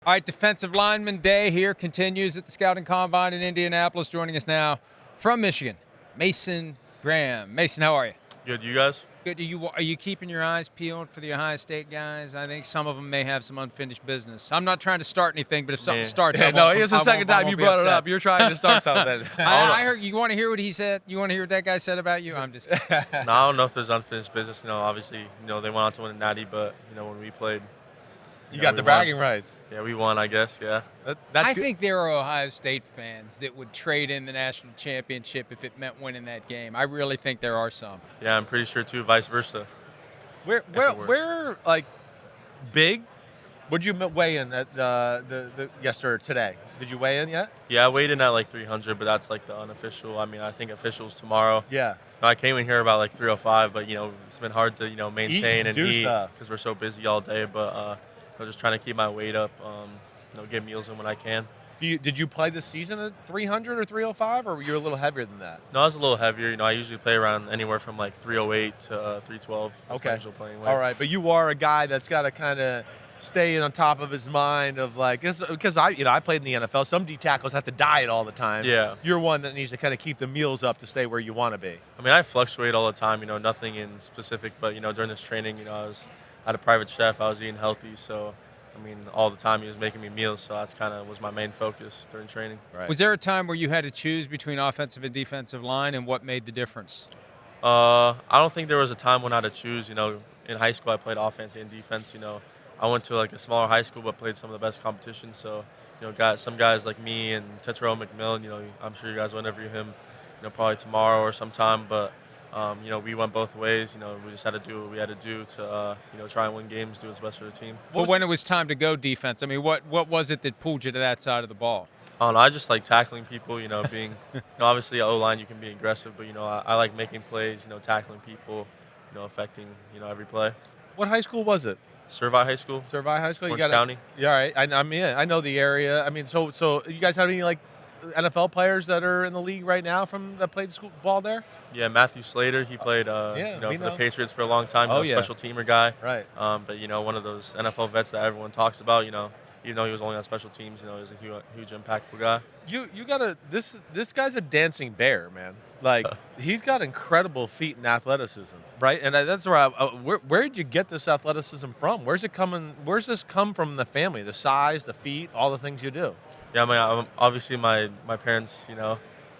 All right, defensive lineman day here continues at the Scouting Combine in Indianapolis. Joining us now from Michigan, Mason Graham. Mason, how are you? Good, you guys? Good. Are you keeping your eyes peeled for the Ohio State guys? I think some of them may have some unfinished business. I'm not trying to start anything, but if something starts, it's the second time you brought it up. You're trying to start something. I heard. You want to hear what he said? You want to hear what that guy said about you? I'm just kidding. No, I don't know if there's unfinished business. Obviously, they went on to win a natty, but when we played, you got the bragging rights. Yeah, we won, I guess. Yeah. I think there are Ohio State fans that would trade in the national championship if it meant winning that game. I really think there are some. Yeah, I'm pretty sure too. Vice versa. We're like big. Would you weigh in at yesterday today? Did you weigh in yet? Yeah, I weighed in at like 300, but that's like the unofficial. I mean, I think officials tomorrow. Yeah. I came in here about like 305, but it's been hard to maintain and eat because we're so busy all day. But I'm just trying to keep my weight up. Get meals in when I can. Did you play this season at 300 or 305, or were you a little heavier than that? No, I was a little heavier. I usually play around anywhere from like 308 to 312. Okay. My usual playing weight. All right, but you are a guy that's got to kind of stay on top of his mind of like, because I played in the NFL. Some D tackles have to diet all the time. Yeah. You're one that needs to kind of keep the meals up to stay where you want to be. I mean, I fluctuate all the time. Nothing in specific, but during this training, I had a private chef. I was eating healthy, so. I mean, all the time he was making me meals, so that's kind of was my main focus during training. Right. Was there a time where you had to choose between offensive and defensive line, and what made the difference? I don't think there was a time when I had to choose. In high school I played offense and defense. I went to like a smaller high school, but played some of the best competition. So, some guys like me and Tetro McMillan. I'm sure you guys will interview him, probably tomorrow or sometime. But we went both ways. We just had to do what we had to do to, try and win games, do what's best for the team. Well, when it was time to go defense, I mean, what was it that pulled you to that side of the ball? I just like tackling people, being, obviously O-line you can be aggressive, but, I like making plays, tackling people, affecting, every play. What high school was it? Servite High School. Servite High School? Orange County. Yeah, all right. I know the area. I mean, so you guys have any, like, NFL players that are in the league right now that played school ball there? Yeah, Matthew Slater. He played, for the Patriots for a long time. Special teamer guy. Right. But one of those NFL vets that everyone talks about. Even though he was only on special teams, he was a huge impactful guy. You gotta this guy's a dancing bear, man. Like he's got incredible feet and athleticism, right? And that's where did you get this athleticism from? Where's it coming? Where's this come from? The family, the size, the feet, all the things you do. Yeah, I mean, obviously my parents,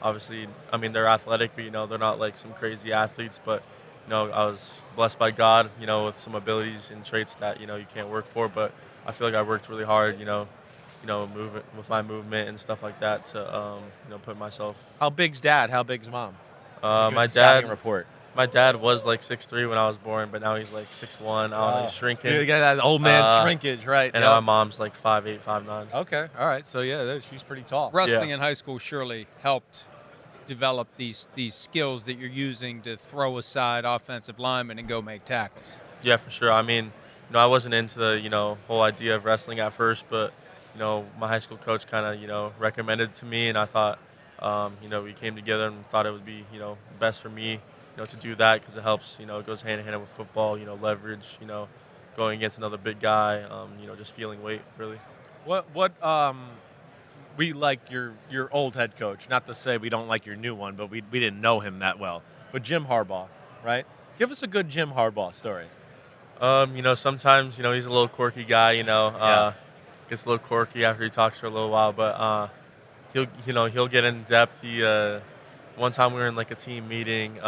obviously, I mean, they're athletic, but, they're not like some crazy athletes. But, I was blessed by God, with some abilities and traits that, you can't work for. But I feel like I worked really hard, moving with my movement and stuff like that to, put myself. How big's dad? How big's mom? My dad. Report. My dad was like 6'3" when I was born, but now he's like 6'1". I don't know, he's shrinking. You got that old man shrinkage, right? And my mom's like 5'8", 5'9". Okay, all right. So yeah, she's pretty tall. Wrestling in high school surely helped develop these skills that you're using to throw aside offensive linemen and go make tackles. Yeah, for sure. I mean, I wasn't into the whole idea of wrestling at first, but my high school coach kind of recommended it to me, and I thought we came together and thought it would be best for me. To do that because it helps, it goes hand in hand with football, leverage, going against another big guy, just feeling weight, really. We like your old head coach, not to say we don't like your new one, but we didn't know him that well. But Jim Harbaugh, right? Give us a good Jim Harbaugh story. Sometimes, he's a little quirky guy, gets a little quirky after he talks for a little while, but he'll get in depth. One time we were in like a team meeting.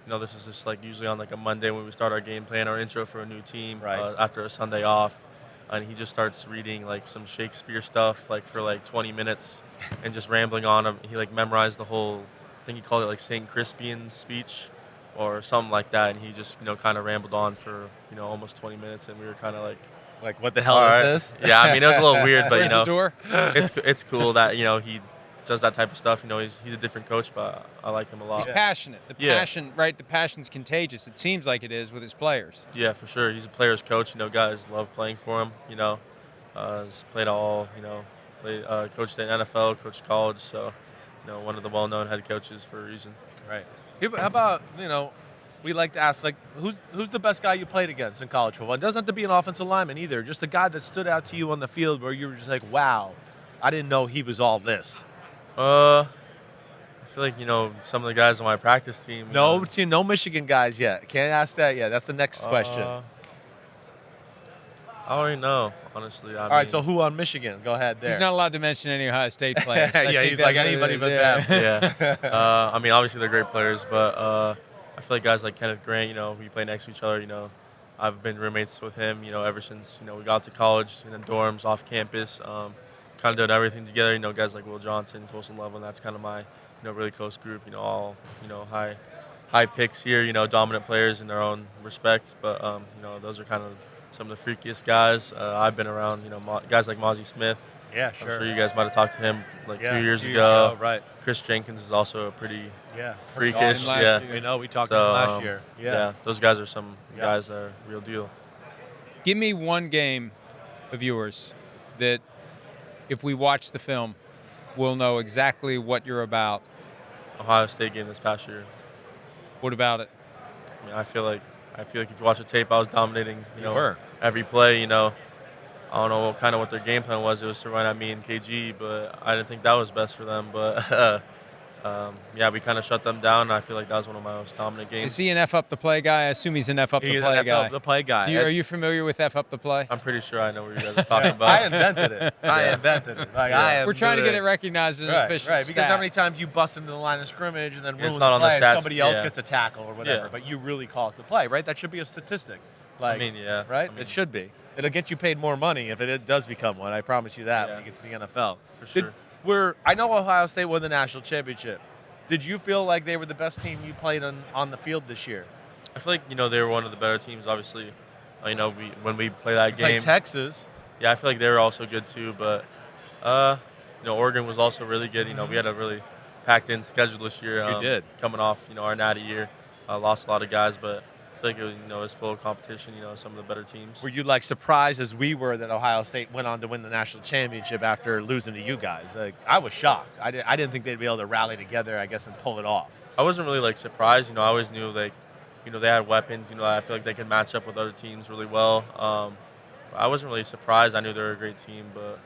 This is just like usually on like a Monday when we start our game plan, our intro for a new team after a Sunday off, and he just starts reading like some Shakespeare stuff like for like 20 minutes and just rambling on. He like memorized the whole. I think he called it like St. Crispian's speech or something like that, and he just kind of rambled on for almost 20 minutes, and we were kind of like what the hell is this? Yeah, I mean it was a little weird, but Where's the door? it's cool that he does that type of stuff. He's a different coach, but I like him a lot. He's passionate. Passion, right? The passion's contagious. It seems like it is with his players. Yeah, for sure. He's a player's coach. Guys love playing for him. He's played all. Coached at NFL, coached college. So, one of the well-known head coaches for a reason. Right. How about we like to ask, like, who's the best guy you played against in college football? It doesn't have to be an offensive lineman either. Just a guy that stood out to you on the field where you were just like, wow, I didn't know he was all this. I feel like some of the guys on my practice team. No Michigan guys yet. Can't ask that yet. That's the next question. I don't even know, honestly. All right, so who on Michigan? Go ahead there. He's not allowed to mention any Ohio State players. Yeah, he's like anybody but them. Yeah. I mean, obviously they're great players, but I feel like guys like Kenneth Grant, we play next to each other. I've been roommates with him, ever since we got to college, in the dorms, off campus. Kind of done everything together. Guys like Will Johnson, Colson Lovell, that's kind of my really close group. All high picks here. Dominant players in their own respects, but those are kind of some of the freakiest guys I've been around. Guys like Mozzie Smith. Yeah, sure. I'm sure you guys might have talked to him like 2 years ago. Right. Chris Jenkins is also a pretty freakish. Yeah. We talked to him last year. Yeah, those guys are some guys that are real deal. Give me one game of yours that, if we watch the film, we'll know exactly what you're about. Ohio State game this past year. What about it? I mean, I feel like if you watch the tape, I was dominating. Every play. I don't know what their game plan was. It was to run at me and KG, but I didn't think that was best for them. But we kind of shut them down. And I feel like that was one of my most dominant games. Is he an F up the play guy? I assume he's an F up the play guy. F up the play guy. Are you familiar with F up the play? I'm pretty sure I know what you guys are talking about. I invented it. We're trying to get it recognized as an official Right, because stat. how many times you bust into the line of scrimmage and then ruin not the on the play and stats, somebody else gets a tackle or whatever, Yeah. but you really caused the play, right? That should be a statistic. I mean, yeah. Right? I mean, It should be. It'll get you paid more money if it does become one. I promise you that when you get to the NFL. For sure. I know Ohio State won the national championship. Did you feel like they were the best team you played on the field this year? I feel like they were one of the better teams. Obviously, when we play that game. Like Texas. Yeah, I feel like they were also good too. But Oregon was also really good. We had a really packed-in schedule this year. You did. Coming off our natty year, lost a lot of guys, but I feel like it was full of competition. Some of the better teams. Were you surprised as we were that Ohio State went on to win the national championship after losing to you guys? I was shocked. I didn't think they'd be able to rally together, I guess, and pull it off. I wasn't really surprised. I always knew they had weapons. I feel like they could match up with other teams really well. I wasn't really surprised. I knew they were a great team, but.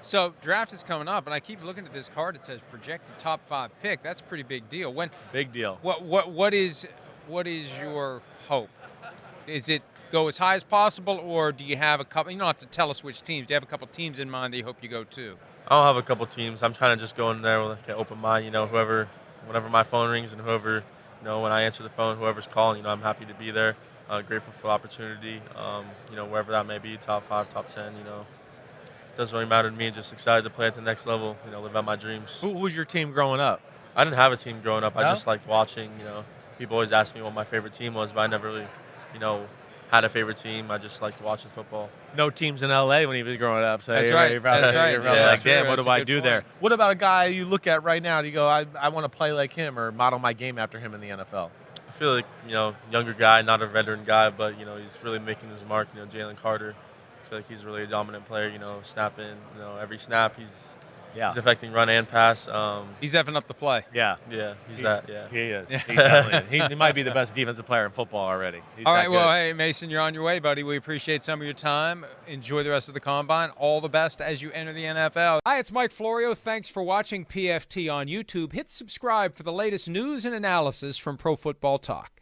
So draft is coming up, and I keep looking at this card. It says projected top 5 pick. That's a pretty big deal. Big deal. What is your hope? Is it go as high as possible, or do you have a couple? You don't have to tell us which teams. Do you have a couple teams in mind that you hope you go to? I'll have a couple teams. I'm trying to just go in there with an open mind. Whenever my phone rings and whoever, when I answer the phone, whoever's calling, I'm happy to be there. Grateful for the opportunity. Wherever that may be, top 5, top 10. Doesn't really matter to me. Just excited to play at the next level. Live out my dreams. Who was your team growing up? I didn't have a team growing up. No? I just liked watching. People always ask me what my favorite team was, but I never really, had a favorite team. I just liked watching football. No teams in LA when he was growing up. So That's you're right. You're probably, That's right. You're probably Yeah. like, damn, Sure, what that's do a I good do point. there? What about a guy you look at right now? Do you go, I want to play like him or model my game after him in the NFL? I feel like, younger guy, not a veteran guy, but, he's really making his mark. Jalen Carter. I feel like he's really a dominant player, snapping, every snap he's affecting run and pass. He's effing up the play. Yeah. Yeah, he's He is. He definitely he might be the best defensive player in football already. He's All that right, good. well, hey, Mason, you're on your way, buddy. We appreciate some of your time. Enjoy the rest of the Combine. All the best as you enter the NFL. Hi, it's Mike Florio. Thanks for watching PFT on YouTube. Hit subscribe for the latest news and analysis from Pro Football Talk.